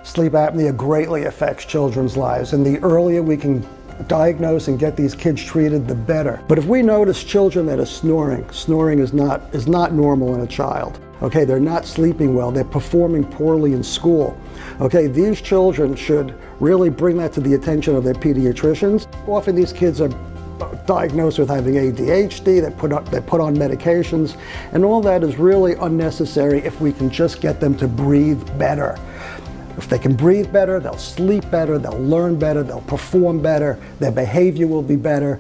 sleep apnea greatly affects children's lives, and the earlier we can diagnose and get these kids treated, the better. But if we notice children that are snoring is not normal in a child. Okay, they're not sleeping well, they're performing poorly in school. Okay, these children should really bring that to the attention of their pediatricians. Often these kids are diagnosed with having ADHD, they're put on medications, and all that is really unnecessary if we can just get them to breathe better. If they can breathe better, they'll sleep better, they'll learn better, they'll perform better, their behavior will be better.